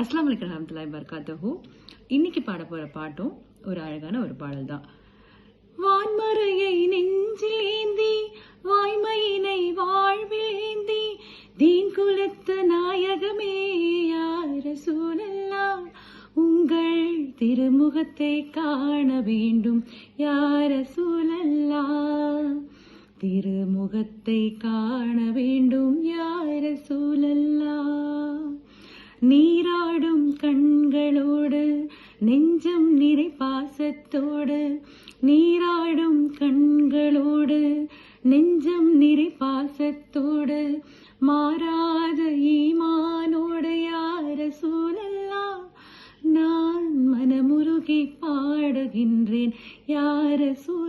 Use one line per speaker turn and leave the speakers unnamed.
அஸ்ஸலாமு அலைக்கும் வரஹ்மத்துல்லாஹி வபரகாத்துஹு. இன்னைக்கு பாட போற பாட்டும் ஒரு அழகான ஒரு பாடல் தான். வான்மறையை நெஞ்சில் ஏந்தி வாய்மையினை வாழ்வில் ஏந்தி தீன் குலத்து நாயகமே யா ரசூலல்லாஹ், உங்கள் திருமுகத்தை காண வேண்டும் யா ரசூலல்லாஹ், திருமுகத்தை காண வேண்டும் யா ரசூலல்லாஹ். நீராடும் கண்களோடு நெஞ்சம் நிறை பாசத்தோடு, நீராடும் கண்களோடு நெஞ்சம் நிறை பாசத்தோடு, மாறாத ஈமானோடு யா ரசூலல்லாஹ், நான் மனமுருகி பாடுகின்றேன் யா ரசூலல்லாஹ்.